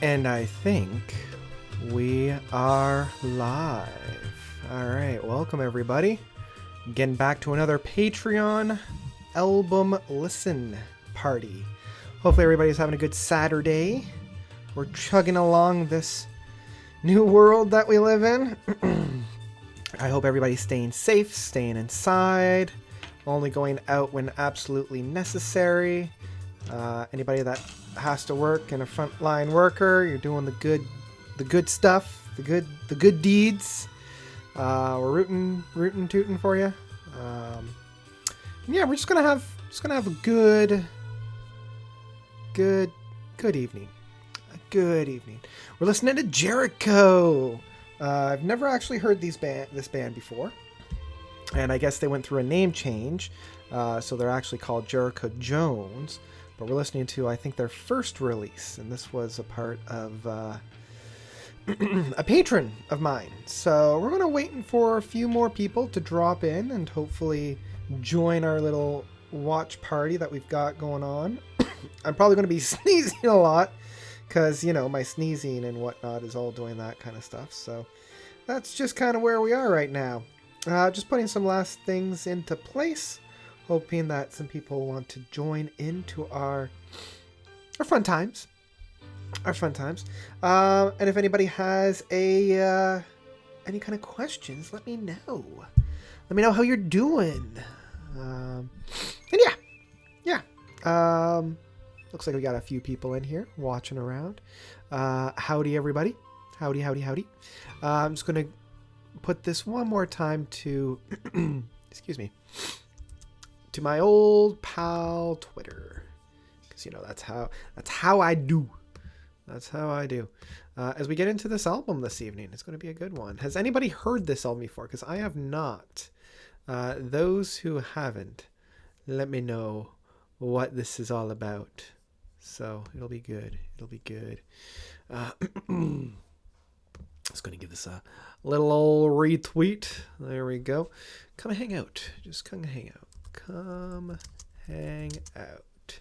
And I think we are live. All right, welcome everybody. Getting back to another Patreon album listen party. Hopefully everybody's having a good Saturday. We're chugging along this new world that we live in. I hope everybody's staying safe, staying inside, only going out when absolutely necessary. Anybody that has to work and a frontline worker, you're doing the good stuff, the good deeds. We're rooting tooting for you. Yeah, we're just gonna have a good evening. A good evening. We're listening to Jericho. I've never actually heard this band before, and I guess they went through a name change, so they're actually called Jericho Jones. But we're listening to, I think, their first release, and this was a part of a patron of mine. So we're going to wait for a few more people to drop in and hopefully join our little watch party that we've got going on. I'm probably going to be sneezing a lot because, you know, my sneezing and whatnot is all doing that kind of stuff. So that's just kind of where we are right now. Just putting some last things into place. Hoping that some people want to join into our fun times. And if anybody has any kind of questions, let me know. Let me know how you're doing. And yeah. Looks like we got a few people in here watching around. Howdy, everybody. Howdy. I'm just going to put this one more time to, excuse me, to my old pal Twitter, because you know that's how I do. As we get into this album this evening, it's going to be a good one. Has anybody heard this album before? Because I have not. Those who haven't, let me know what this is all about. So it'll be good. Just going to give this a little old retweet. There we go. Come hang out. Just come hang out. Come hang out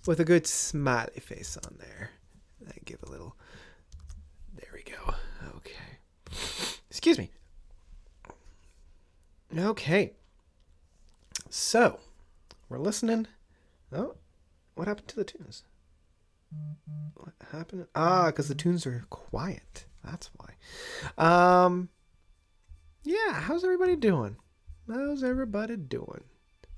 with a good smiley face on there. I give a little. There we go. Okay. Excuse me. Okay. So we're listening. Oh, what happened to the tunes? What happened? Because the tunes are quiet. That's why. Yeah. How's everybody doing?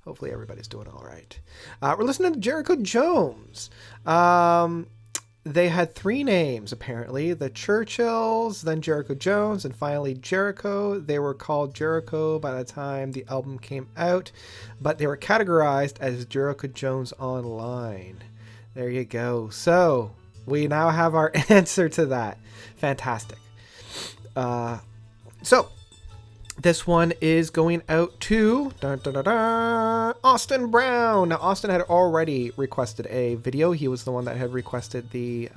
Hopefully everybody's doing all right. We're listening to Jericho Jones. They had 3 names, apparently. The Churchills, then Jericho Jones, and finally Jericho. They were called Jericho by the time the album came out, but they were categorized as Jericho Jones Online. There you go. So we now have our answer to that. Fantastic. So this one is going out to Austin Brown. Now, Austin had already requested a video. He was the one that had requested the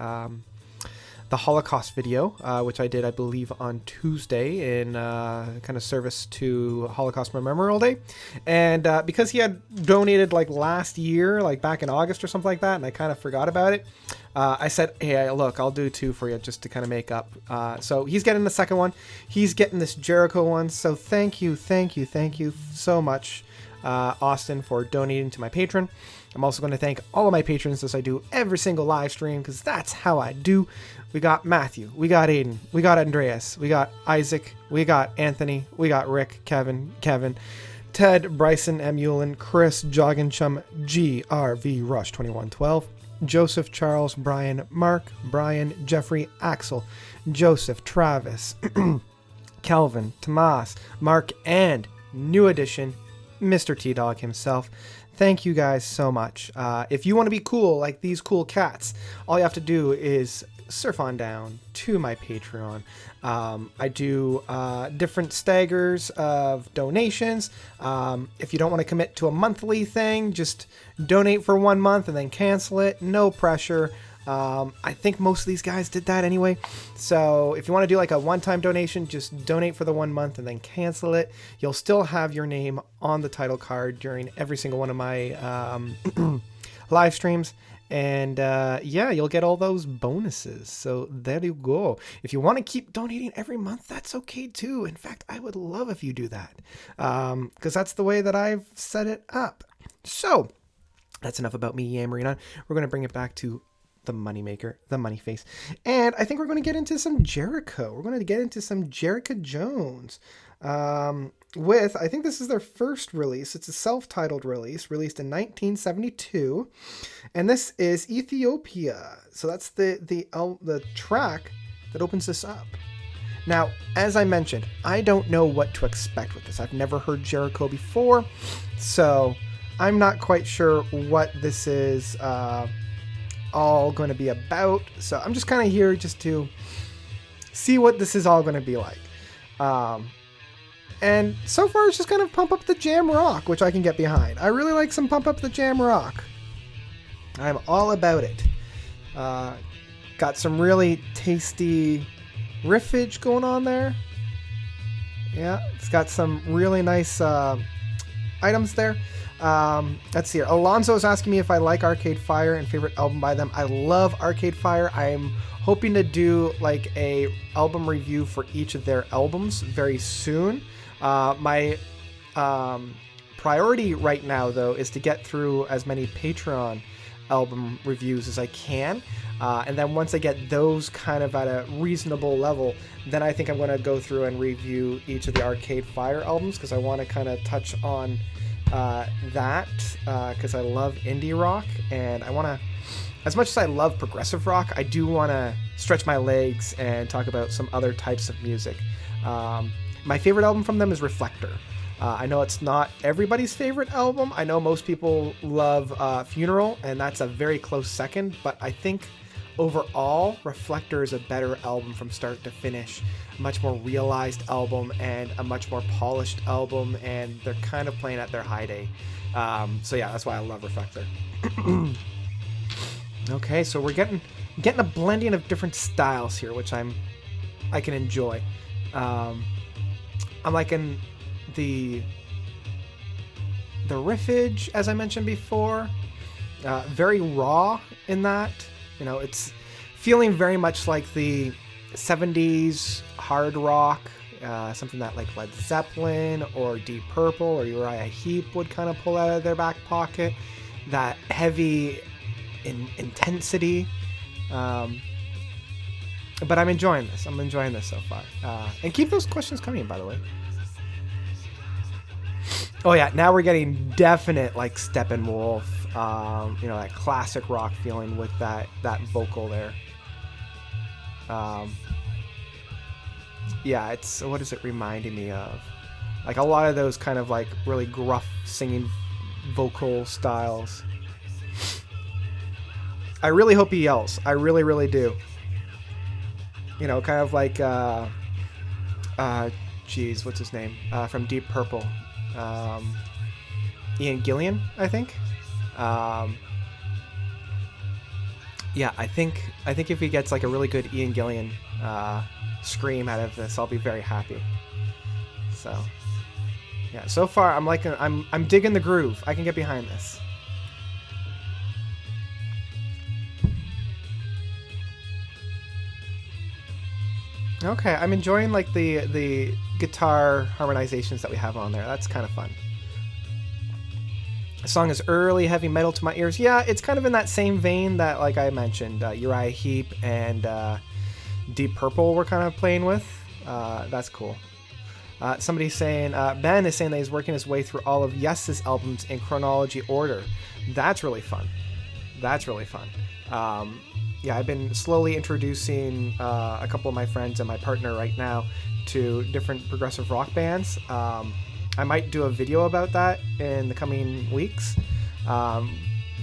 Holocaust video, which I did, I believe, on Tuesday in kind of service to Holocaust Memorial Day. And because he had donated like last year, like back in August or something like that, and I kind of forgot about it, I said, hey, look, I'll do 2 for you just to kind of make up. So he's getting the second one. He's getting this Jericho one. So thank you so much, Austin, for donating to my Patreon. I'm also going to thank all of my patrons as I do every single live stream, because that's how I do. We got Matthew, we got Aiden, we got Andreas, we got Isaac, we got Anthony, we got Rick, Kevin, Ted, Bryson, M. Eulin, Chris, Joggin Chum, GRV Rush 2112, Joseph, Charles, Brian, Mark, Brian, Jeffrey, Axel, Joseph, Travis, Kelvin, Tomas, Mark, and new addition, Mr. T-Dog himself. Thank you guys so much. If you want to be cool like these cool cats, all you have to do is surf on down to my Patreon. I do different staggers of donations. If you don't want to commit to a monthly thing, just donate for 1 month and then cancel it. No pressure. I think most of these guys did that anyway. So if you want to do like a one-time donation, just donate for the 1 month and then cancel it. You'll still have your name on the title card during every single one of my live streams. And yeah, you'll get all those bonuses. So there you go. If you want to keep donating every month, that's okay too. In fact, I would love if you do that, because that's the way that I've set it up. So that's enough about me yammering on. We're going to bring it back to the moneymaker, the money face. And I think we're going to get into some Jericho. We're going to get into some Jericho Jones. With, I think this is their first release. It's a self-titled release, released in 1972. And this is Ethiopia. So that's the track that opens this up. Now, as I mentioned, I don't know what to expect with this. I've never heard Jericho before, so I'm not quite sure what this is all going to be about. So I'm just kind of here just to see what this is all going to be like. And so far it's just kind of pump up the jam rock, which I can get behind. I really like some pump up the jam rock. I'm all about it. Got some really tasty riffage going on there. Yeah, it's got some really nice items there. Let's see here. Alonzo is asking me if I like Arcade Fire and favorite album by them. I love Arcade Fire. I'm hoping to do like a album review for each of their albums very soon. My priority right now, though, is to get through as many Patreon album reviews as I can. And then once I get those kind of at a reasonable level, then I think I'm going to go through and review each of the Arcade Fire albums, because I want to kind of touch on that, because I love indie rock, and I want to, as much as I love progressive rock, I do want to stretch my legs and talk about some other types of music. My favorite album from them is Reflector. I know it's not everybody's favorite album. I know most people love Funeral, and that's a very close second, but I think overall, Reflector is a better album from start to finish. A much more realized album and a much more polished album, and they're kind of playing at their high day. So yeah, that's why I love Reflector. Okay, so we're getting a blending of different styles here, which I can enjoy. I'm liking the riffage, as I mentioned before, very raw in that. You know, it's feeling very much like the 70s hard rock, something that like Led Zeppelin or Deep Purple or Uriah Heep would kind of pull out of their back pocket. That heavy intensity. But I'm enjoying this. I'm enjoying this so far. And keep those questions coming, by the way. Oh yeah, now we're getting definite like Steppenwolf, that classic rock feeling with that vocal there. Yeah, it's, what is it reminding me of? Like a lot of those kind of like really gruff singing vocal styles. I really hope he yells. I really, really do. You know, kind of like, geez, what's his name? From Deep Purple. Ian Gillan, I think. Yeah, I think if he gets like a really good Ian Gillan scream out of this, I'll be very happy. So, yeah, so far I'm digging the groove. I can get behind this. Okay, I'm enjoying like the guitar harmonizations that we have on there. That's kind of fun. The song is early heavy metal to my ears. Yeah, it's kind of in that same vein that, like I mentioned, Uriah Heep and Deep Purple were kind of playing with. That's cool. Somebody's saying, Ben is saying that he's working his way through all of Yes's albums in chronology order. That's really fun. That's really fun. Yeah, I've been slowly introducing a couple of my friends and my partner right now to different progressive rock bands. I might do a video about that in the coming weeks.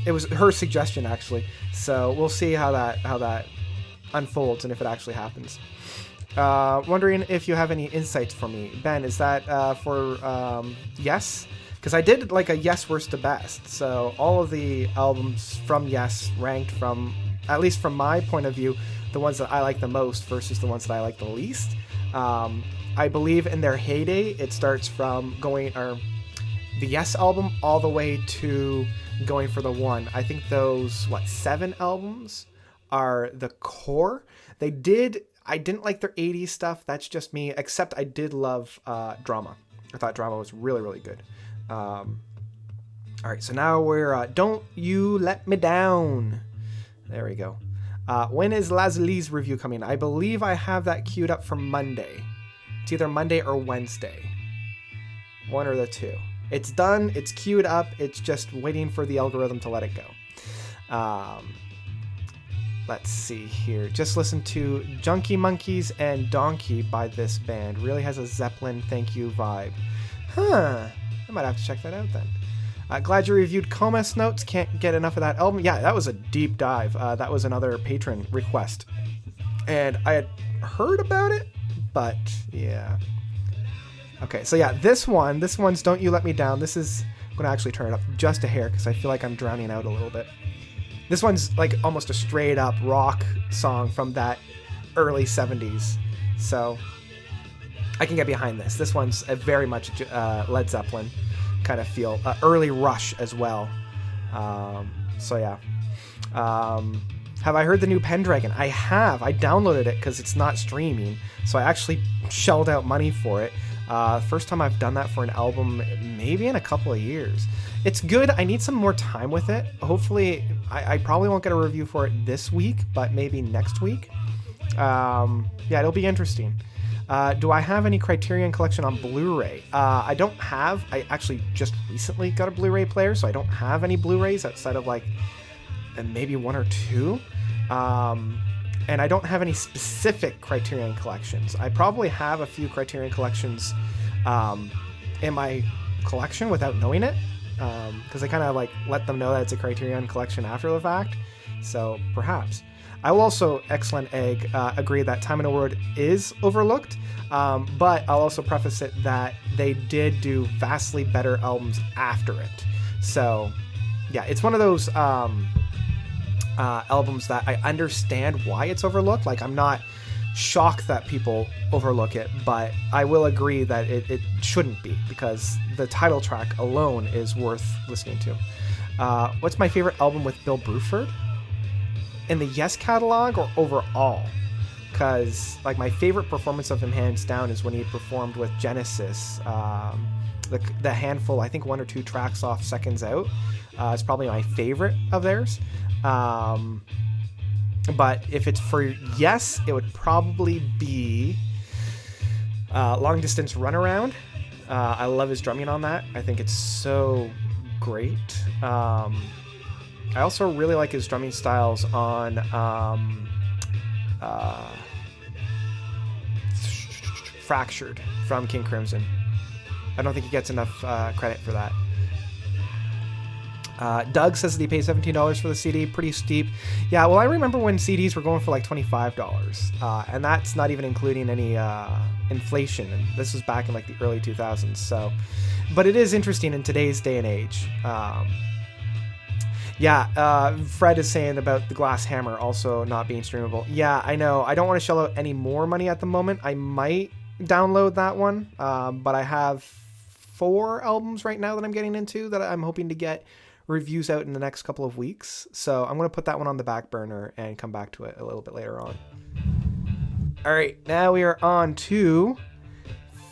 It was her suggestion, actually, so we'll see how that unfolds and if it actually happens. Wondering if you have any insights for me, Ben. Is that for Yes? Because I did like a Yes worst to best, so all of the albums from Yes ranked from, at least from my point of view, the ones that I like the most versus the ones that I like the least. I believe in their heyday, it starts from going, or the Yes album all the way to going for the One. I think those 7 albums are the core. I didn't like their 80s stuff. That's just me. Except I did love Drama. I thought Drama was really, really good. All right, so now we're Don't You Let Me Down. There we go. When is Laslie's review coming? I believe I have that queued up for Monday. It's either Monday or Wednesday. One or the two. It's done. It's queued up. It's just waiting for the algorithm to let it go. Let's see here. Just listen to Junkie Monkeys and Donkey by this band. Really has a Zeppelin thank you vibe. Huh. I might have to check that out then. Glad you reviewed Comas Notes. Can't get enough of that album. Yeah, that was a deep dive. That was another patron request. And I had heard about it, but yeah. Okay, so yeah, this one's Don't You Let Me Down. This is, I'm going to actually turn it up just a hair because I feel like I'm drowning out a little bit. This one's like almost a straight up rock song from that early 70s. So I can get behind this. This one's a very much Led Zeppelin kind of feel. Early Rush as well. So yeah. Have I heard the new Pendragon? I have. I downloaded it because it's not streaming. So I actually shelled out money for it. First time I've done that for an album maybe in a couple of years. It's good. I need some more time with it. Hopefully, I probably won't get a review for it this week, but maybe next week. Yeah, it'll be interesting. Do I have any Criterion Collection on Blu-ray? I don't have. I actually just recently got a Blu-ray player, so I don't have any Blu-rays outside of like maybe one or two. And I don't have any specific Criterion Collections. I probably have a few Criterion Collections in my collection without knowing it, because I kind of like let them know that it's a Criterion Collection after the fact. So perhaps. I will also, Excellent Egg, agree that Time in a Word is overlooked, but I'll also preface it that they did do vastly better albums after it. So yeah, it's one of those albums that I understand why it's overlooked. Like, I'm not shocked that people overlook it, but I will agree that it shouldn't be, because the title track alone is worth listening to. What's my favorite album with Bill Bruford? In the Yes catalog or overall? Because like my favorite performance of him hands down is when he performed with Genesis, the handful, I think 1 or 2 tracks off Seconds Out. It's probably my favorite of theirs. But if it's for Yes, it would probably be Long Distance Runaround. I love his drumming on that. I think it's so great. I also really like his drumming styles on Fractured from King Crimson. I don't think he gets enough credit for that. Doug says that he paid $17 for the CD. Pretty steep. Yeah, well, I remember when CDs were going for like $25, and that's not even including any inflation. And this was back in like the early 2000s. So, but it is interesting in today's day and age. Yeah, Fred is saying about the Glass Hammer also not being streamable. Yeah, I know. I don't want to shell out any more money at the moment. I might download that one, but I have 4 albums right now that I'm getting into that I'm hoping to get reviews out in the next couple of weeks. So I'm going to put that one on the back burner and come back to it a little bit later on. All right, now we are on to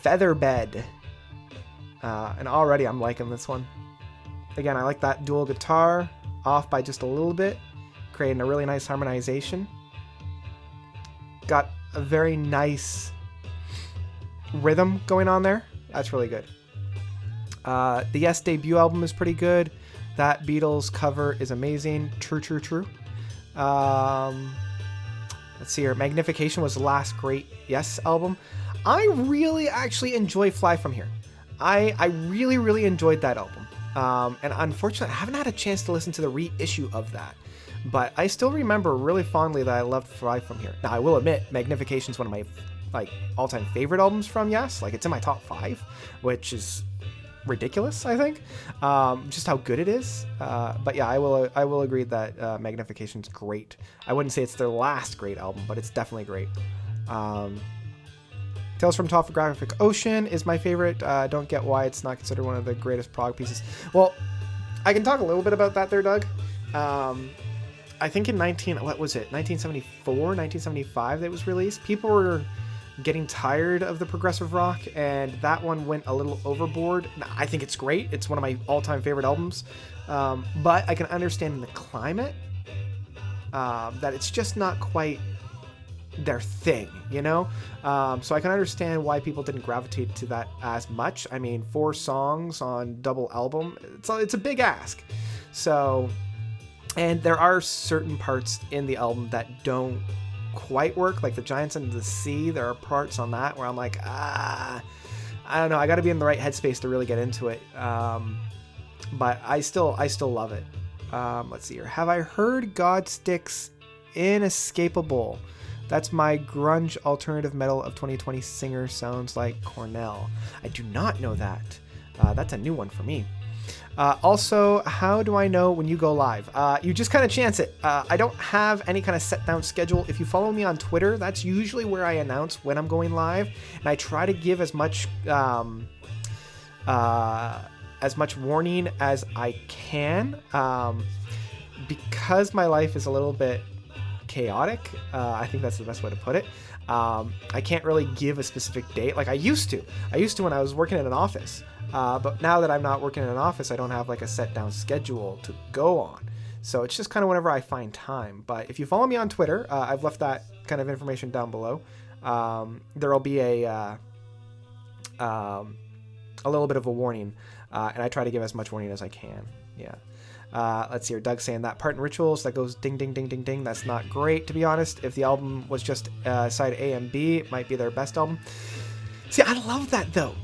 Featherbed. And already I'm liking this one. Again, I like that dual guitar off by just a little bit, creating a really nice harmonization. Got a very nice rhythm going on there. That's really good. The Yes debut album is pretty good. That Beatles cover is amazing. True, true, true. Let's see here. Magnification was the last great Yes album. I really actually enjoy Fly From Here. I really, really enjoyed that album. And unfortunately, I haven't had a chance to listen to the reissue of that. But I still remember really fondly that I loved Fly From Here. Now, I will admit, Magnification is one of my all-time favorite albums from Yes. Like, it's in my top 5, which is ridiculous, I think. Just how good it is. But yeah, I will agree that Magnification's great. I wouldn't say it's their last great album, but it's definitely great. Tales from Topographic Ocean is my favorite. Don't get why it's not considered one of the greatest prog pieces. Well, I can talk a little bit about that there, Doug. I think in 1974, 1975 that it was released. People were getting tired of the progressive rock, and that one went a little overboard. I think it's great. It's one of my all-time favorite albums. But I can understand in the climate that it's just not quite their thing, you know? So I can understand why people didn't gravitate to that as much. I mean, 4 songs on double album, it's a big ask. So, and there are certain parts in the album that don't quite work, like the Giants Under the Sea. There are parts on that where I'm like, I don't know, I got to be in the right headspace to really get into it. But I still love it. Let's see here. Have I heard Godstick's Inescapable? That's my grunge alternative metal of 2020 singer, sounds like Cornell. I do not know that. That's a new one for me. Also, how do I know when you go live? You just kind of chance it. I don't have any kind of set down schedule. If you follow me on Twitter, that's usually where I announce when I'm going live, and I try to give as much warning as I can, because my life is a little bit chaotic. I think that's the best way to put it. I can't really give a specific date like I used to when I was working in an office. But now that I'm not working in an office, I don't have like a set down schedule to go on. So it's just kind of whenever I find time. But if you follow me on Twitter, I've left that kind of information down below. There'll be a little bit of a warning, and I try to give as much warning as I can. Yeah. Let's see here. Doug saying that part in Rituals that goes ding, ding, ding, ding, ding. That's not great, to be honest. If the album was just side A and B, it might be their best album. See, I love that though.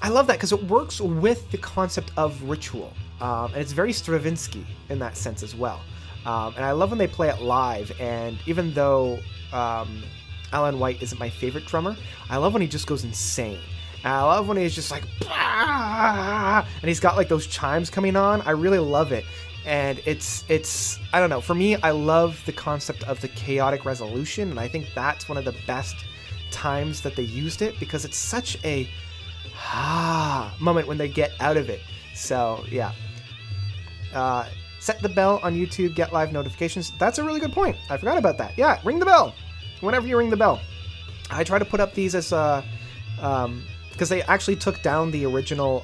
I love that because it works with the concept of Ritual. And it's very Stravinsky in that sense as well. And I love when they play it live. And even though Alan White isn't my favorite drummer, I love when he just goes insane. And I love when he's just like, bah! And he's got like those chimes coming on. I really love it. And it's I don't know. For me, I love the concept of the chaotic resolution. And I think that's one of the best times that they used it, because it's such a moment when they get out of it. So yeah. Set the bell on YouTube, get live notifications. That's a really good point. I forgot about that. Yeah, ring the bell whenever you ring the bell. I try to put up these as because they actually took down the original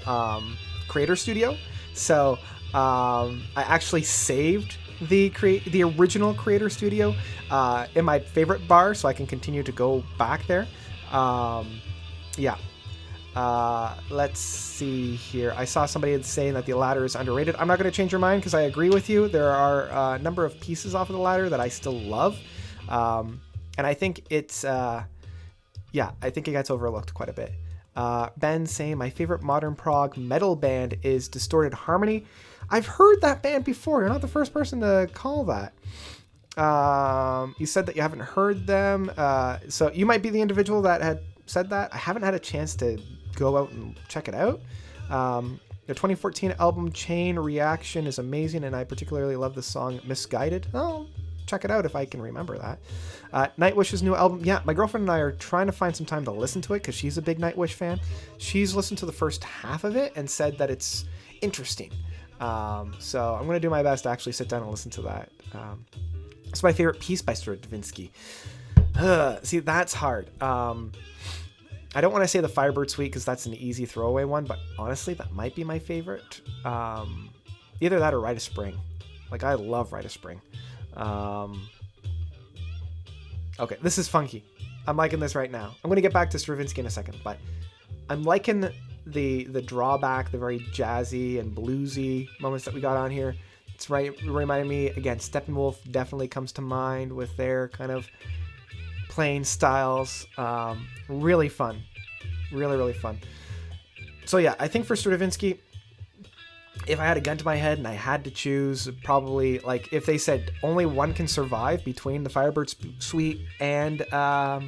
Creator Studio. So I actually saved the original Creator Studio in my favorite bar, so I can continue to go back there. Yeah. Let's see here. I saw somebody saying that the ladder is underrated. I'm not going to change your mind because I agree with you. There are a number of pieces off of the ladder that I still love. And I think it's, I think it gets overlooked quite a bit. Ben saying my favorite modern prog metal band is Distorted Harmony. I've heard that band before. You're not the first person to call that. You said that you haven't heard them. So you might be the individual that had said that. I haven't had a chance to go out and check it out. The 2014 album Chain Reaction is amazing, and I particularly love the song Misguided. I'll check it out if I can remember that. Nightwish's new album. Yeah, my girlfriend and I are trying to find some time to listen to it because she's a big Nightwish fan. She's listened to the first half of it and said that it's interesting. So I'm going to do my best to actually sit down and listen to that. It's my favorite piece by Stravinsky. See, that's hard. I don't want to say the Firebird Suite because that's an easy throwaway one, but honestly, that might be my favorite. Either that or Rite of Spring. Like, I love Rite of Spring. Okay, this is funky. I'm liking this right now. I'm going to get back to Stravinsky in a second, but I'm liking the drawback, the very jazzy and bluesy moments that we got on here. It's reminding me, again, Steppenwolf definitely comes to mind with their kind of playing styles. Really fun. Really, really fun. So yeah, I think for Stravinsky, if I had a gun to my head and I had to choose, probably, like, if they said only one can survive between the Firebird Suite and but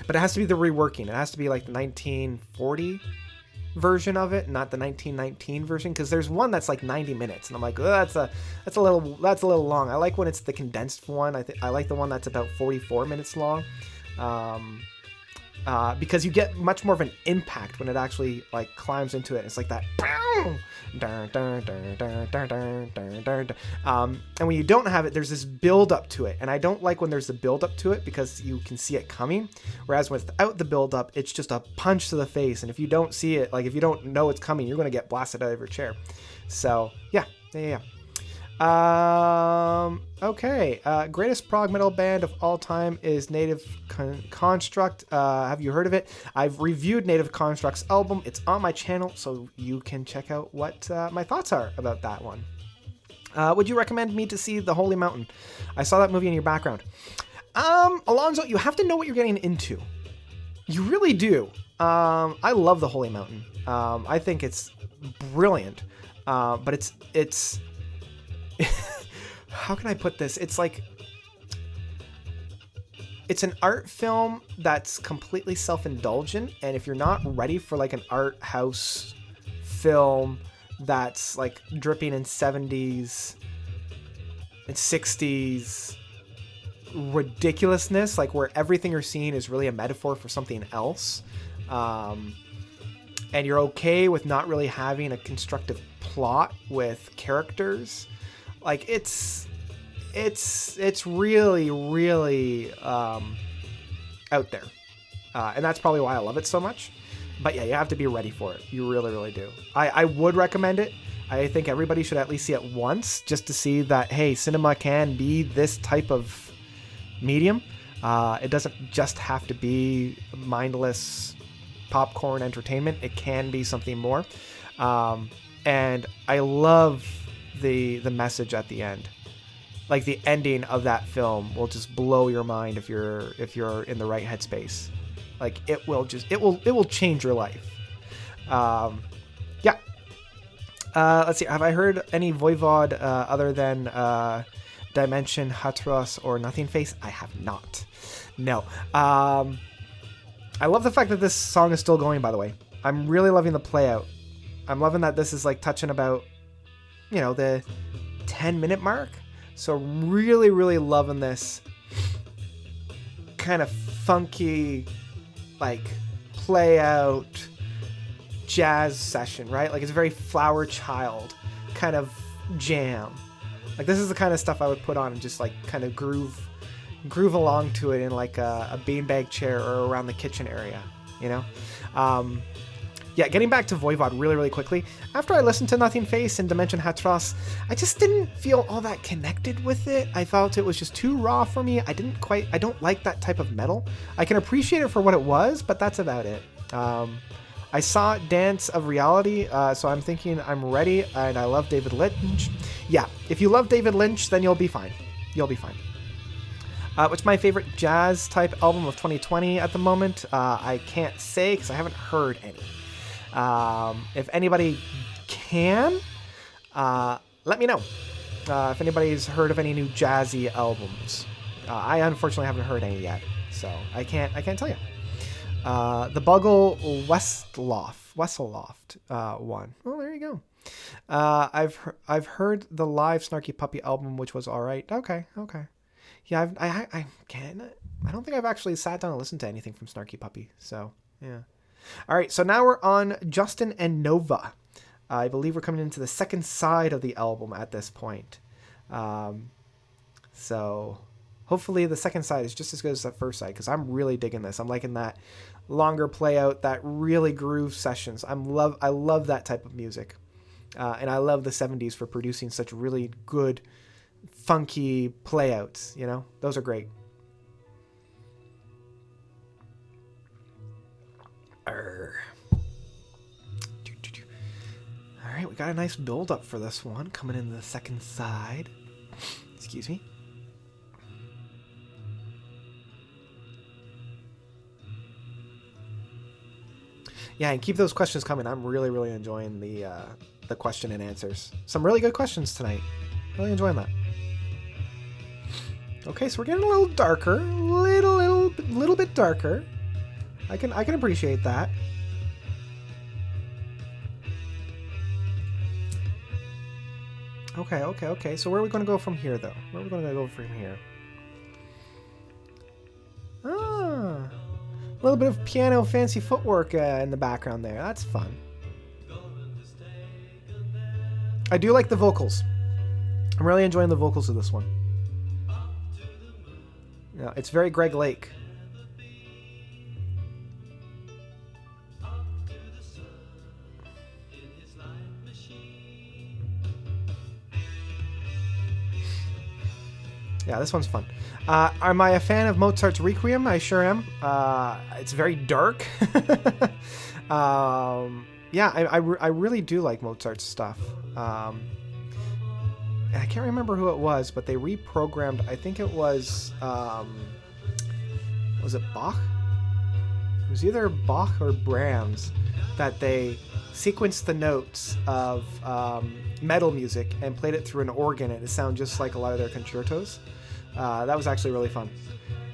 it has to be the reworking. It has to be like the 1940 version of it, not the 1919 version, because there's one that's like 90 minutes and I'm like, oh, that's a little long. I like when it's the condensed one. I like the one that's about 44 minutes long. because you get much more of an impact when it actually like climbs into it. It's like that. And when you don't have it, there's this build up to it, and I don't like when there's a build up to it because you can see it coming, whereas without the build up, it's just a punch to the face, and if you don't see it, like if you don't know it's coming, you're going to get blasted out of your chair. So yeah. Okay. Greatest prog metal band of all time is Native Construct. Have you heard of it? I've reviewed Native Construct's album. It's on my channel, so you can check out what my thoughts are about that one. Would you recommend me to see The Holy Mountain? I saw that movie in your background. Alonzo, you have to know what you're getting into. You really do. I love The Holy Mountain. I think it's brilliant. But it's how can I put this? It's like, it's an art film that's completely self-indulgent, and if you're not ready for like an art house film that's like dripping in 70s and 60s ridiculousness, like where everything you're seeing is really a metaphor for something else, and you're okay with not really having a constructive plot with characters, like it's really out there, and that's probably why I love it so much. But yeah, you have to be ready for it. You really do. I would recommend it. I think everybody should at least see it once, just to see that, hey, cinema can be this type of medium. It doesn't just have to be mindless popcorn entertainment. It can be something more. And I love the message at the end. Like the ending of that film will just blow your mind if you're in the right headspace. Like it will change your life. Yeah. Let's see. Have I heard any Voivod other than Dimension, Hatros, or Nothing Face? I have not. No. I love the fact that this song is still going, by the way. I'm really loving the play out. I'm loving that this is like touching about, the 10-minute mark. So really loving this kind of funky, like play out jazz session, right? Like it's a very Flower Child kind of jam. Like this is the kind of stuff I would put on and just like kind of groove along to it in like a beanbag chair or around the kitchen area, Yeah, getting back to Voivod really quickly. After I listened to Nothing Face and Dimension Hatros, I just didn't feel all that connected with it. I felt it was just too raw for me. I don't like that type of metal. I can appreciate it for what it was, but that's about it. I saw Dance of Reality, so I'm thinking I'm ready, and I love David Lynch. Yeah, if you love David Lynch, then you'll be fine. You'll be fine. What's my favorite jazz type album of 2020 at the moment? I can't say because I haven't heard any. If anybody can, let me know. If anybody's heard of any new jazzy albums. I unfortunately haven't heard any yet, so I can't tell you. The Bugle Wesseloft one. Oh, there you go. I've heard the live Snarky Puppy album, which was all right. Okay. Yeah, I don't think I've actually sat down and listened to anything from Snarky Puppy. So yeah. All right, so now we're on Justin and Nova. I believe we're coming into the second side of the album at this point. So hopefully the second side is just as good as the first side, because I'm really digging this. I'm liking that longer play out, that really groove sessions. I love that type of music. And I love the 70s for producing such really good, funky playouts. Those are great. All right, we got a nice build up for this one coming into the second side. Excuse me. Yeah, and keep those questions coming. I'm really enjoying the question and answers. Some really good questions tonight. Really enjoying that. Okay, so we're getting a little darker, little bit darker. I can appreciate that. Okay. So where are we going to go from here, though? Where are we going to go from here? A little bit of piano fancy footwork in the background there. That's fun. I do like the vocals. I'm really enjoying the vocals of this one. Yeah, it's very Greg Lake. Yeah, this one's fun. Am I a fan of Mozart's Requiem? I sure am. It's very dark. Yeah, I really do like Mozart's stuff. And I can't remember who it was, but they reprogrammed. I think it was it Bach? It was either Bach or Brahms that they sequenced the notes of metal music and played it through an organ, and it sounded just like a lot of their concertos. That was actually really fun.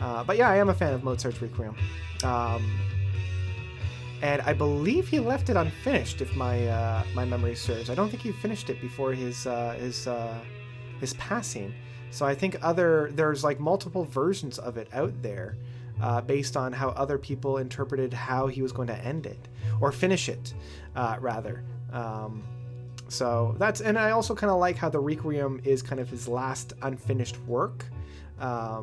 But yeah, I am a fan of Mozart's Requiem. And I believe he left it unfinished, if my memory serves. I don't think he finished it before his passing. So I think there's like multiple versions of it out there, based on how other people interpreted how he was going to end it or finish it, rather. So that's, and I also kind of like how the Requiem is kind of his last unfinished work. I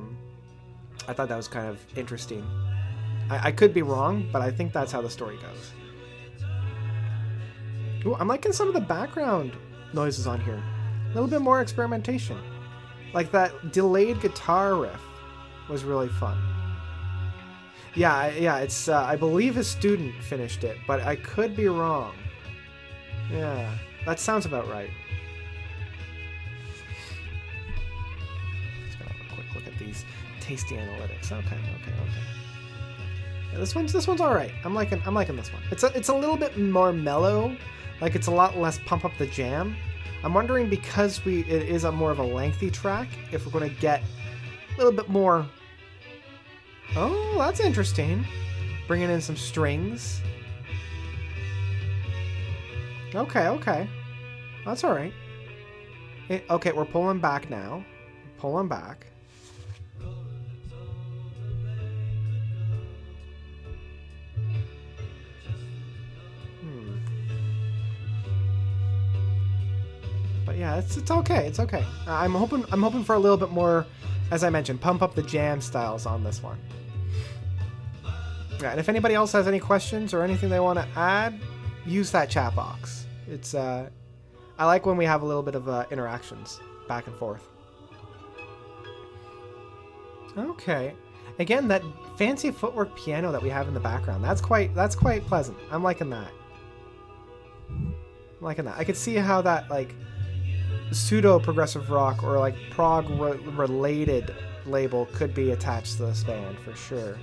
thought that was kind of interesting. I could be wrong, but I think that's how the story goes. Ooh, I'm liking some of the background noises on here. A little bit more experimentation. Like that delayed guitar riff was really fun. Yeah, it's I believe a student finished it, but I could be wrong. Yeah, that sounds about right. Let's go have a quick look at these tasty analytics. Okay. Yeah, this one's all right. I'm liking this one. It's a little bit more mellow. Like it's a lot less pump up the jam. I'm wondering, because it is more of a lengthy track, if we're going to get a little bit more. Oh, that's interesting. Bringing in some strings. Okay. That's all right. Okay, we're pulling back now. Pulling back. But yeah, it's okay. It's okay. I'm hoping for a little bit more, as I mentioned, pump up the jam styles on this one. Yeah, and if anybody else has any questions or anything they want to add, use that chat box. It's I like when we have a little bit of interactions back and forth. Okay. Again, that fancy footwork piano that we have in the background, that's quite pleasant. I'm liking that. I could see how that like pseudo progressive rock or like prog related label could be attached to this band for sure.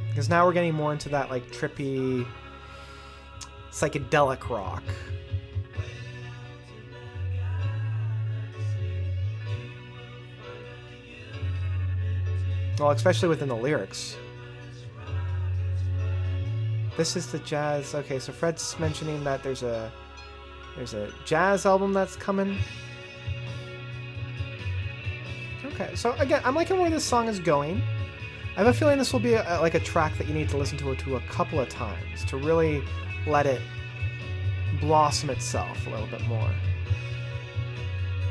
Because now we're getting more into that like trippy psychedelic rock. Well, especially within the lyrics. This is the jazz. Okay, so Fred's mentioning that there's a jazz album that's coming. Okay, so again, I'm liking where this song is going. I have a feeling this will be like a track that you need to listen to a couple of times to really let it blossom itself a little bit more.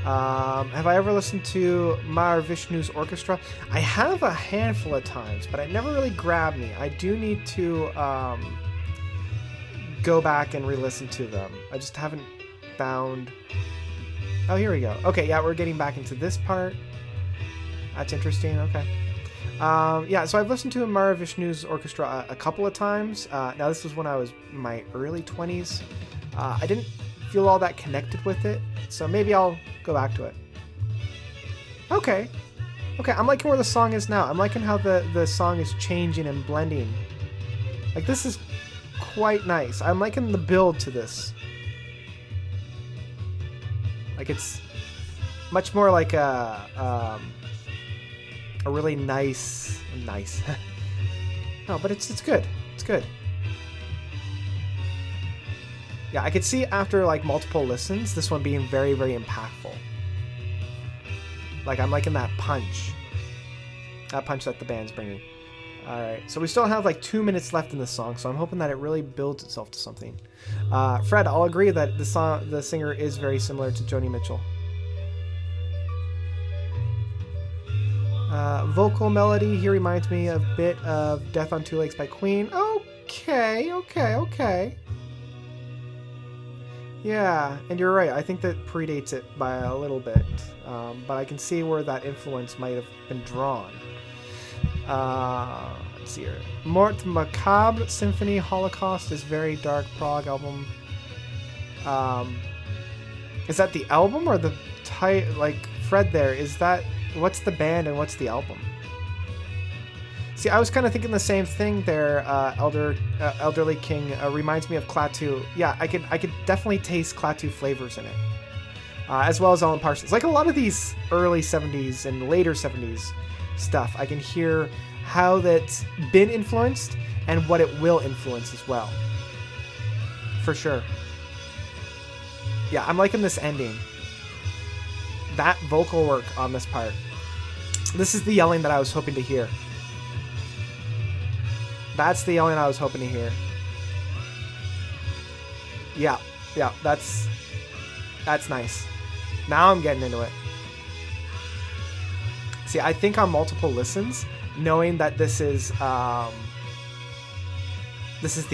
Have I ever listened to Mahavishnu's Orchestra? I have a handful of times, but it never really grabbed me. I do need to go back and re-listen to them. I just haven't found... Oh, here we go. Okay, yeah, we're getting back into this part. That's interesting. Okay. Yeah, so I've listened to Mahavishnu's Orchestra a couple of times. Now, this was when I was in my early 20s. I didn't feel all that connected with it, so maybe I'll go back to it. Okay, I'm liking where the song is now. I'm liking how the song is changing and blending. Like, this is quite nice. I'm liking the build to this. Like, it's much more like a really nice. No, but it's good. It's good. Yeah, I could see after like multiple listens, this one being very, very impactful. Like, I'm liking that punch that the band's bringing. All right, so we still have like 2 minutes left in this song, so I'm hoping that it really builds itself to something. Fred, I'll agree that the singer is very similar to Joni Mitchell. Vocal melody here reminds me a bit of Death on Two Legs by Queen. Okay. Yeah, and you're right. I think that predates it by a little bit, but I can see where that influence might have been drawn. Let's see here. Mort Macabre Symphony Holocaust is very dark prog album. Is that the album or the like Fred there? Is that what's the band and what's the album? See, I was kind of thinking the same thing there. Elderly King reminds me of Klaatu. Yeah, I could definitely taste Klaatu flavors in it, as well as Alan Parsons. Like a lot of these early 70s and later 70s stuff, I can hear how that's been influenced and what it will influence as well. For sure. Yeah, I'm liking this ending. That vocal work on this part. This is the yelling that I was hoping to hear. That's the yelling I was hoping to hear. Yeah, that's nice. Now I'm getting into it. See, I think on multiple listens, knowing that this is the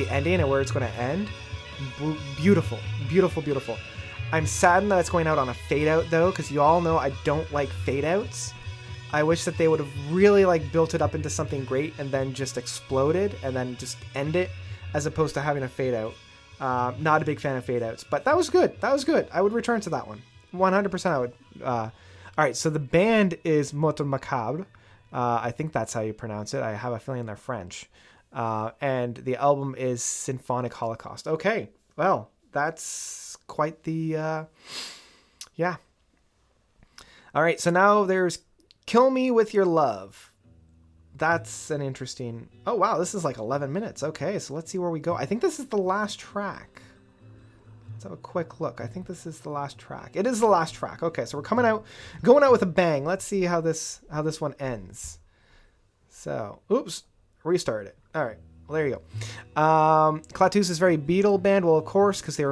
ending and where it's going to end, beautiful. I'm saddened that it's going out on a fade out though, because you all know I don't like fade outs. I wish that they would have really like built it up into something great and then just exploded and then just end it, as opposed to having a fade out. Not a big fan of fade outs, but that was good. I would return to that one. 100% I would. All right, so the band is Moto Macabre. I think that's how you pronounce it. I have a feeling they're French. And the album is Symphonic Holocaust. Okay, well, that's quite the... yeah. All right, so now there's Kill Me With Your Love. That's an interesting... Oh, wow, this is like 11 minutes. Okay, so let's see where we go. I think this is the last track. Let's have a quick look. I think this is the last track. It is the last track. Okay, so we're going out with a bang. Let's see how this one ends. So, oops, restart it. All right, well, there you go. Klaatu's is very Beatle band. Well, of course, because they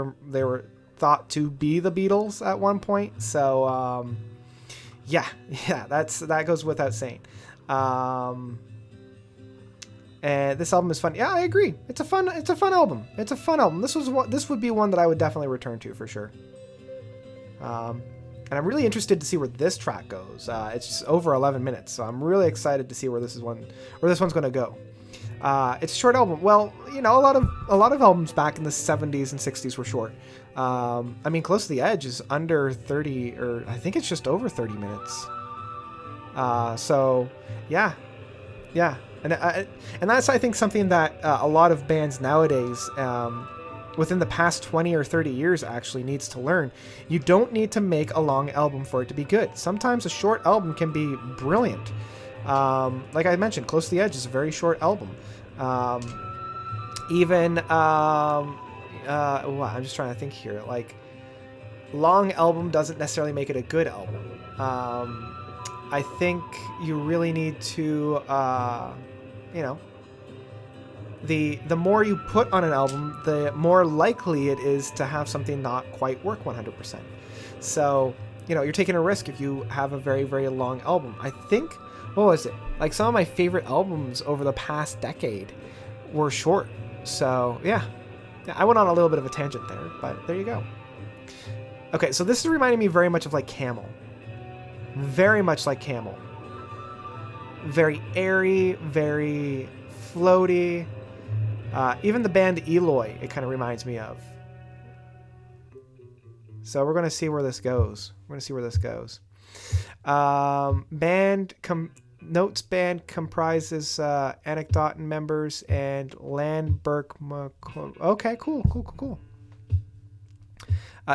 were thought to be the Beatles at one point. So, yeah, that goes without saying. And this album is fun. Yeah, I agree. It's a fun album. This would be one that I would definitely return to for sure. And I'm really interested to see where this track goes. It's just over 11 minutes, so I'm really excited to see where this one's going to go. It's a short album. Well, you know, a lot of albums back in the 70s and 60s were short. I mean, Close to the Edge is under 30, or I think it's just over 30 minutes. So yeah. And that's, I think, something that a lot of bands nowadays, within the past 20 or 30 years, actually needs to learn. You don't need to make a long album for it to be good. Sometimes a short album can be brilliant. Like I mentioned, Close to the Edge is a very short album. I'm just trying to think here. Like, long album doesn't necessarily make it a good album. I think you really need to, the more you put on an album, the more likely it is to have something not quite work 100%. So, you're taking a risk if you have a very, very long album. I think, what was it? Like, some of my favorite albums over the past decade were short. So, yeah. I went on a little bit of a tangent there, but there you go. Okay, so this is reminding me very much of like Camel. Very much like Camel. Very airy, very floaty. Even the band Eloy, it kind of reminds me of. So we're going to see where this goes. Notes band comprises Anecdote members and Landberg. Okay, cool.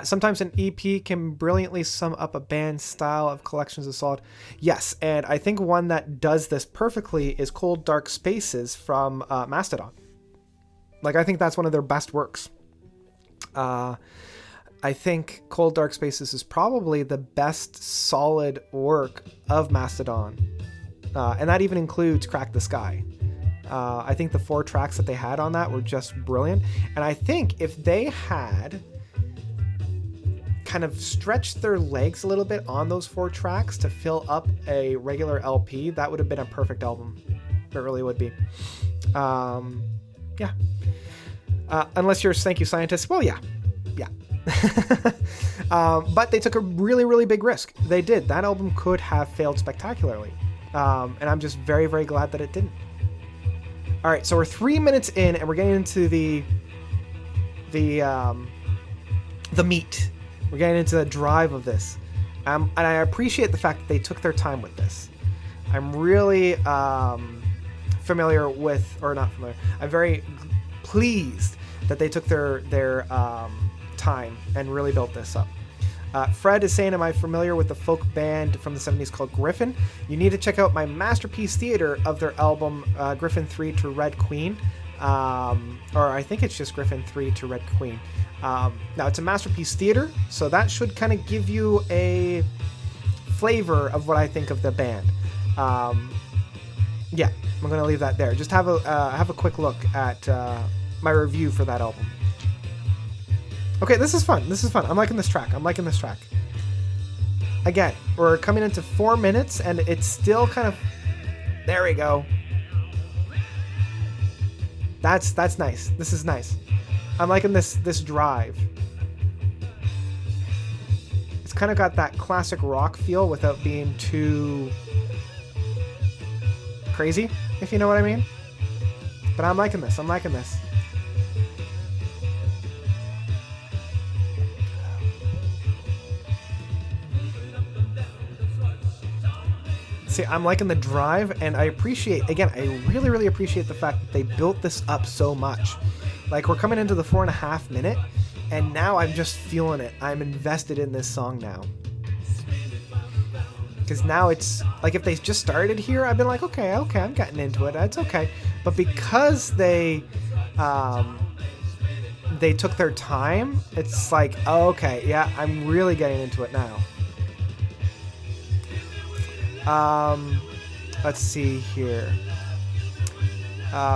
Sometimes an EP can brilliantly sum up a band's style of collections of solid. Yes, and I think one that does this perfectly is Cold Dark Spaces from Mastodon. Like, I think that's one of their best works. I think Cold Dark Spaces is probably the best solid work of Mastodon. And that even includes Crack the Sky. I think the 4 tracks that they had on that were just brilliant. And I think if they had kind of stretched their legs a little bit on those 4 tracks to fill up a regular LP, that would have been a perfect album. It really would be. Yeah. Unless you're a Thank You Scientist. Well, yeah. But they took a really, really big risk. They did. That album could have failed spectacularly. And I'm just very, very glad that it didn't. All right, so we're 3 minutes in, and we're getting into the meat. We're getting into the drive of this. And I appreciate the fact that they took their time with this. I'm really familiar with, or not familiar, I'm very pleased that they took their time and really built this up. Fred is saying, am I familiar with the folk band from the 70s called Griffin? You need to check out my Masterpiece Theater of their album Griffin 3 to Red Queen. Or I think it's just Griffin 3 to Red Queen. Now, it's a Masterpiece Theater, so that should kind of give you a flavor of what I think of the band. Yeah, I'm going to leave that there. Just have a quick look at my review for that album. Okay, this is fun. I'm liking this track. Again, we're coming into 4 minutes, and it's still kind of... There we go. That's nice. This is nice. I'm liking this drive. It's kind of got that classic rock feel without being too crazy, if you know what I mean. But I'm liking this. See, I'm liking the drive, and I really, really appreciate the fact that they built this up so much. Like, we're coming into the 4.5 minute, and now I'm just feeling it. I'm invested in this song now. Because now it's, like, if they just started here, I've been like, okay, I'm getting into it. It's okay. But because they took their time, it's like, oh, okay, yeah, I'm really getting into it now. Let's see here.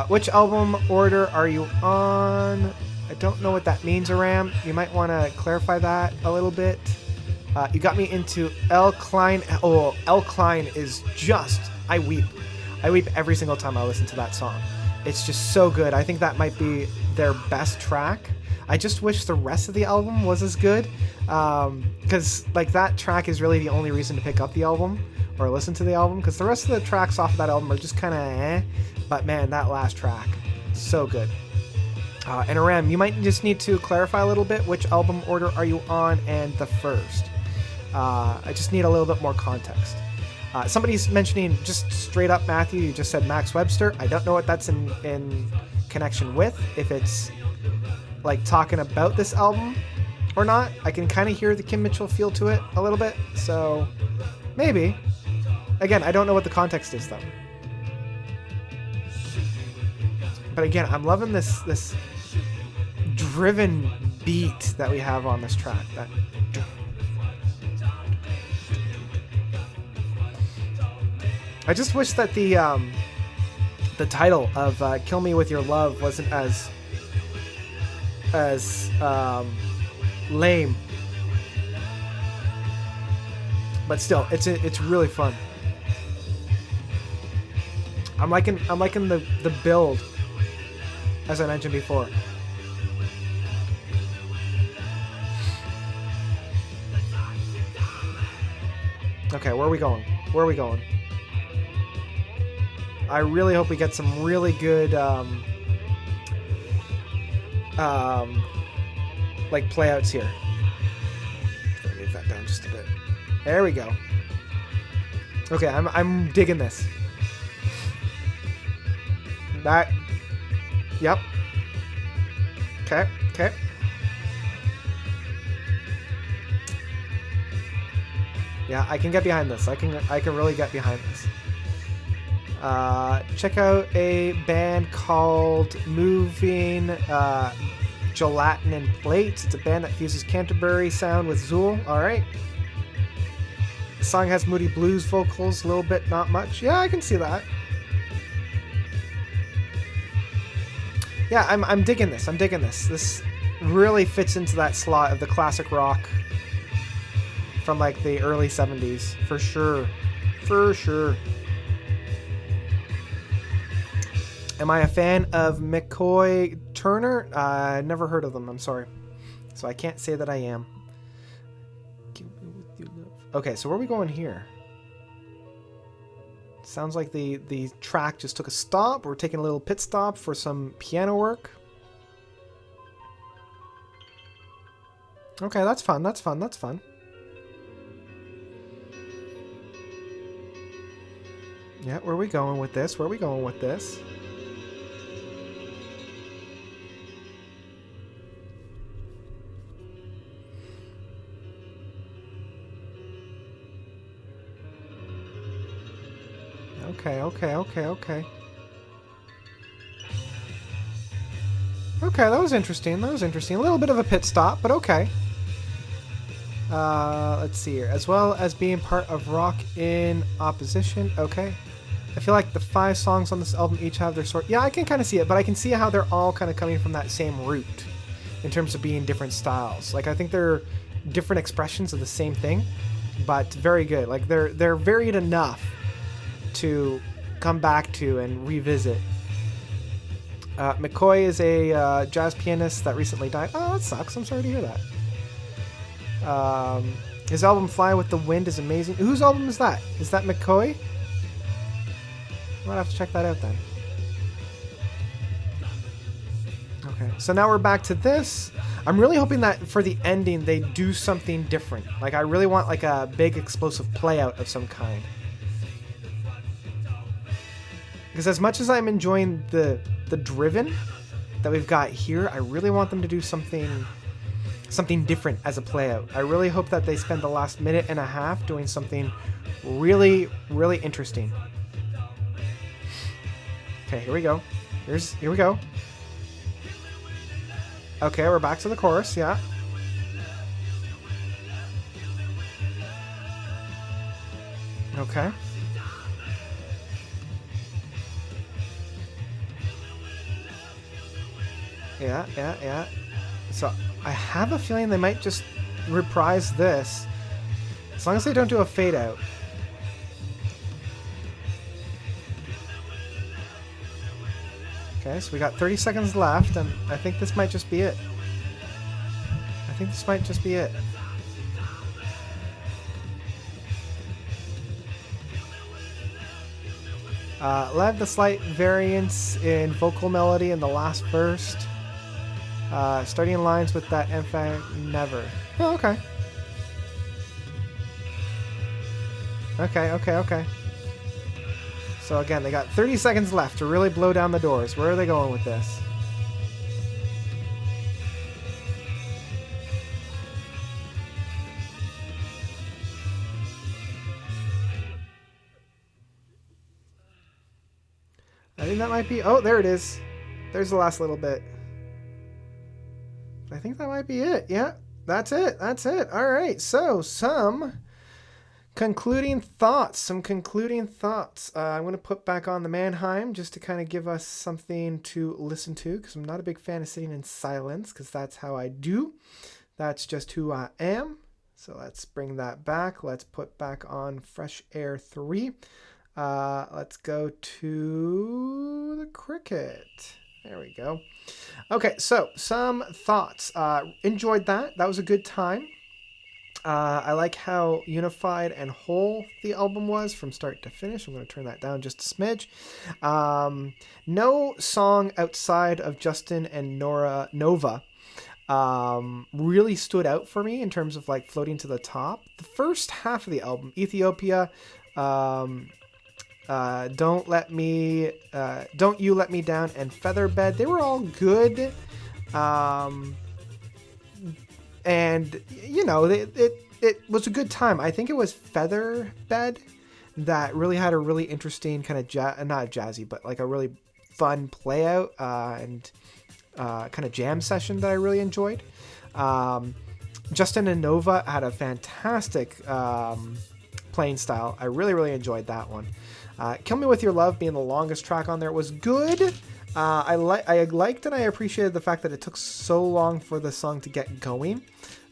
Which album order are you on? I don't know what that means, Aram. You might want to clarify that a little bit. You got me into L. Klein. Oh, L. Klein is just... I weep. I weep every single time I listen to that song. It's just so good. I think that might be their best track. I just wish the rest of the album was as good. Because, like, that track is really the only reason to pick up the album or listen to the album, because the rest of the tracks off of that album are just kind of eh, but man, that last track, so good. And Aram, you might just need to clarify a little bit, which album order are you on and the first. I just need a little bit more context. Somebody's mentioning, just straight up, Matthew, you just said Max Webster. I don't know what that's in connection with, if it's like talking about this album or not. I can kind of hear the Kim Mitchell feel to it a little bit, so maybe. Again, I don't know what the context is, though. But again, I'm loving this driven beat that we have on this track. I just wish that the title of "Kill Me with Your Love" wasn't as lame. But still, it's really fun. I'm liking the build, as I mentioned before. Okay, where are we going? I really hope we get some really good like playouts here. Let me move that down just a bit. There we go. Okay, I'm digging this. That. Yep. Okay. Yeah, I can get behind this. I can really get behind this. Check out a band called Moving Gelatin and Plates. It's a band that fuses Canterbury sound with Zool. All right. The song has moody blues vocals, a little bit, not much. Yeah, I can see that. Yeah, I'm digging this. I'm digging this. This really fits into that slot of the classic rock from like the early 70s, for sure. For sure. Am I a fan of McCoy Turner? Never heard of them, I'm sorry. So I can't say that I am. Okay, so where are we going here? Sounds like the track just took a stop. We're taking a little pit stop for some piano work. Okay, that's fun, that's fun, that's fun. Yeah, where are we going with this? Where are we going with this? Okay, okay, okay, okay. Okay, that was interesting. That was interesting. A little bit of a pit stop, but okay. Let's see here. As well as being part of Rock in Opposition. Okay. I feel like the 5 songs on this album each have their sort... Yeah, I can kind of see it, but I can see how they're all kind of coming from that same root in terms of being different styles. Like, I think they're different expressions of the same thing, but very good. Like, they're varied enough to come back to and revisit. McCoy is a jazz pianist that recently died. Oh, that sucks. I'm sorry to hear that. His album Fly with the Wind is amazing. Whose album is that? Is that McCoy? I might have to check that out then. Okay, so now we're back to this. I'm really hoping that for the ending they do something different. Like, I really want like a big explosive play out of some kind. Because as much as I'm enjoying the driven that we've got here, I really want them to do something different as a play out. I really hope that they spend the last minute and a half doing something really, really interesting. Okay, here we go. Here we go. Okay, we're back to the chorus, yeah. Okay. Yeah. So I have a feeling they might just reprise this. As long as they don't do a fade out. Okay, so we got 30 seconds left, and I think this might just be it. Led the slight variance in vocal melody in the last verse. Starting lines with that emphatic never. Oh, okay. Okay. So again, they got 30 seconds left to really blow down the doors. Where are they going with this? I think that might be... Oh, there it is. There's the last little bit. I think that might be it. Yeah, that's it. All right, so some concluding thoughts. I'm going to put back on the Mannheim just to kind of give us something to listen to, because I'm not a big fan of sitting in silence, because that's how I do. That's just who I am. So let's bring that back. Let's put back on Fresh Air 3. Let's go to the cricket. There we go. Okay, so some thoughts. Enjoyed that. That was a good time. I like how unified and whole the album was from start to finish. I'm going to turn that down just a smidge. No song outside of Justin and Nova really stood out for me in terms of like floating to the top. The first half of the album, Ethiopia, Don't You Let Me Down, and Featherbed, they were all good. And you know, it was a good time. I think it was Featherbed that really had a really interesting kind of not jazzy, but like a really fun play out and kind of jam session that I really enjoyed. Justin and Nova had a fantastic playing style. I really enjoyed that one. Kill Me With Your Love being the longest track on there was good. I liked and I appreciated the fact that it took so long for the song to get going.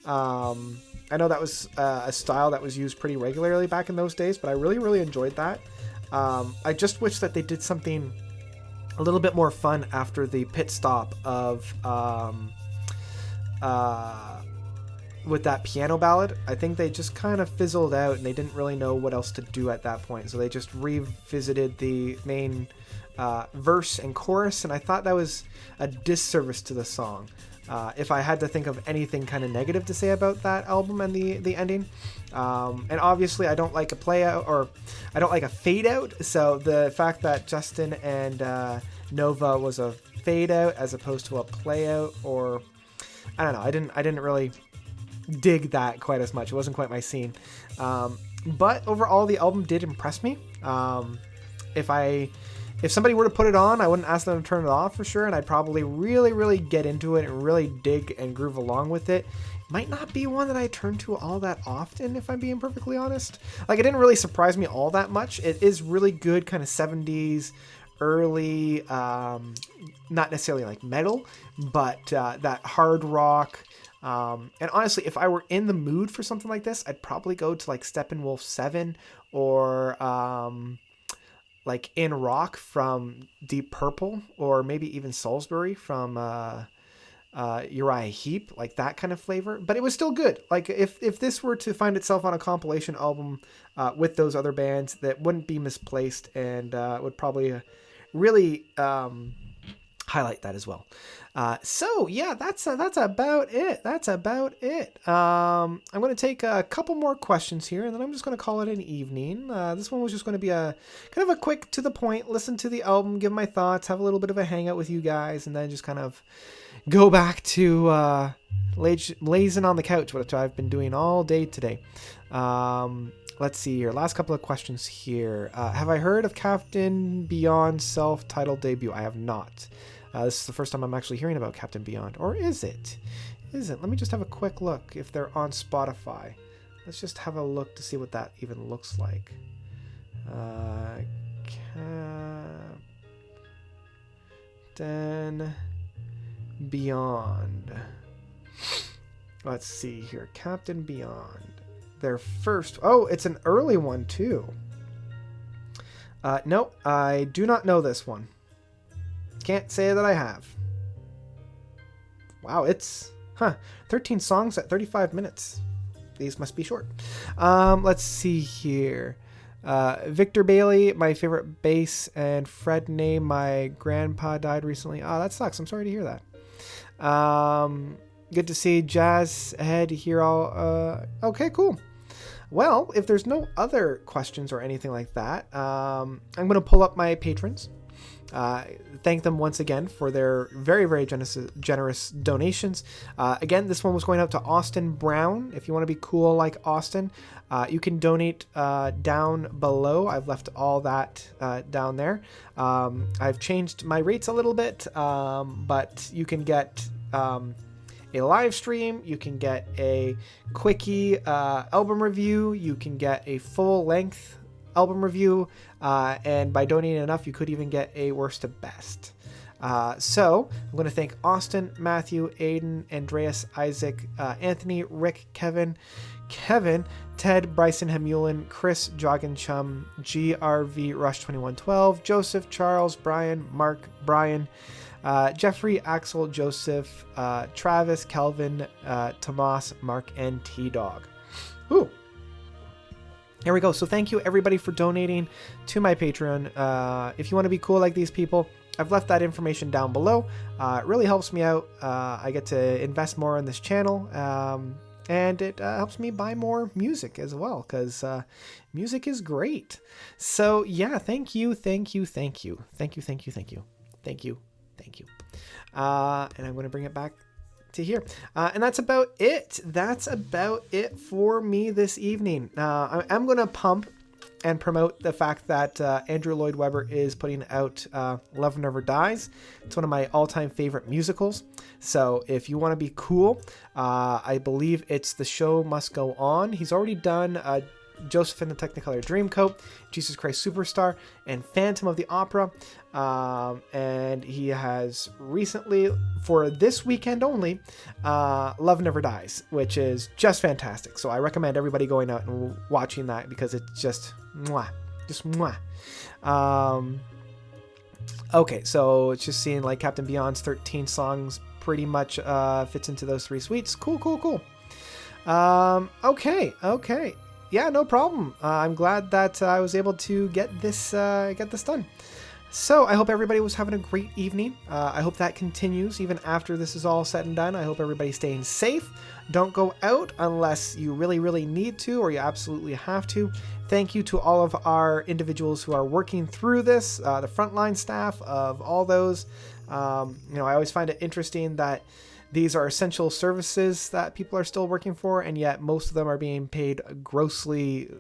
I know that was a style that was used pretty regularly back in those days, but I really, really enjoyed that. I just wish that they did something a little bit more fun after the pit stop of with that piano ballad. I think they just kind of fizzled out and they didn't really know what else to do at that point. So they just revisited the main verse and chorus, and I thought that was a disservice to the song. If I had to think of anything kind of negative to say about that album and the ending. And obviously I don't like a play out, or I don't like a fade out. So the fact that Justin and Nova was a fade out as opposed to a play out, or I don't know, I didn't really dig that quite as much. It wasn't quite my scene. But overall the album did impress me. If somebody were to put it on, I wouldn't ask them to turn it off for sure, and I'd probably really, really get into it and really dig and groove along with it. Might not be one that I turn to all that often, if I'm being perfectly honest. Like, it didn't really surprise me all that much. It is really good kind of 70s, early, not necessarily like metal, but that hard rock. And honestly, if I were in the mood for something like this, I'd probably go to like Steppenwolf 7 or like In Rock from Deep Purple, or maybe even Salisbury from Uriah Heep, like that kind of flavor. But it was still good. Like if this were to find itself on a compilation album with those other bands, that wouldn't be misplaced, and would probably really highlight that as well. So yeah, that's about it. That's about it. I'm going to take a couple more questions here, and then I'm just going to call it an evening. This one was just going to be a kind of a quick, to the point, listen to the album, give my thoughts, have a little bit of a hangout with you guys, and then just kind of go back to lazing on the couch, which I've been doing all day today. Let's see here. Last couple of questions here. Have I heard of Captain Beyond's self-titled debut? I have not. This is the first time I'm actually hearing about Captain Beyond. Or is it? Is it? Let me just have a quick look if they're on Spotify. Let's just have a look to see what that even looks like. Captain Beyond. Let's see here. Captain Beyond. Their first... Oh, it's an early one too. Nope, I do not know this one. Can't say that I have. Wow, it's 13 songs at 35 minutes. These must be short. Let's see here. Victor Bailey, my favorite bass and Fred name. My grandpa died recently. Oh, that sucks. I'm sorry to hear that. Good to see Jazz Head here. All okay, cool. Well, if there's no other questions or anything like that, I'm going to pull up my patrons. Thank them once again for their very, very generous donations. Again, this one was going out to Austin Brown. If you want to be cool like Austin, you can donate down below. I've left all that down there. I've changed my rates a little bit, but you can get a live stream, you can get a quickie album review, you can get a full length album review, and by donating enough, you could even get a worst to best. So I'm going to thank Austin, Matthew, Aiden, Andreas, Isaac, Anthony, Rick, Kevin, Ted, Bryson, Hemulin, Chris, Joggin Chum, GRV, Rush 2112, Joseph, Charles, Brian, Mark, Brian, Jeffrey, Axel, Joseph, Travis, Kelvin, Tomas, Mark, and T-Dog. Ooh. Here we go. So thank you everybody for donating to my Patreon. If you want to be cool like these people, I've left that information down below. It really helps me out. I get to invest more in this channel, and it helps me buy more music as well, because music is great. So yeah, thank you. And I'm going to bring it back to here. And that's about it. That's about it for me this evening. I'm going to pump and promote the fact that Andrew Lloyd Webber is putting out Love Never Dies. It's one of my all-time favorite musicals. So if you want to be cool, I believe it's The Show Must Go On. He's already done Joseph in the Technicolor Dreamcoat, Jesus Christ Superstar, and Phantom of the Opera. And he has recently, for this weekend only, Love Never Dies, which is just fantastic. So I recommend everybody going out and watching that because it's just mwah, just mwah. Okay, so it's just seeing like Captain Beyond's 13 songs pretty much fits into those 3 suites. Cool. Okay. Yeah, no problem. I'm glad that I was able to get this done. So I hope everybody was having a great evening. I hope that continues even after this is all said and done. I hope everybody's staying safe. Don't go out unless you really need to, or you absolutely have to. Thank you to all of our individuals who are working through this, the frontline staff of all those. I always find it interesting that these are essential services that people are still working for, and yet most of them are being paid grossly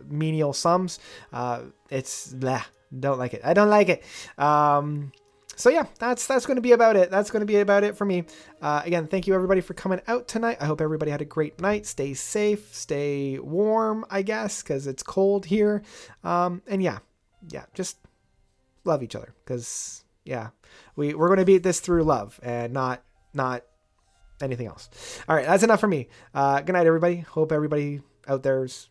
menial sums. Don't like it. I don't like it. So yeah, that's going to be about it. That's going to be about it for me. Again, thank you everybody for coming out tonight. I hope everybody had a great night. Stay safe, stay warm, I guess, because it's cold here. And yeah, just love each other, because yeah, we're going to beat this through love and not anything else. All right, that's enough for me. Good night, everybody. Hope everybody out there's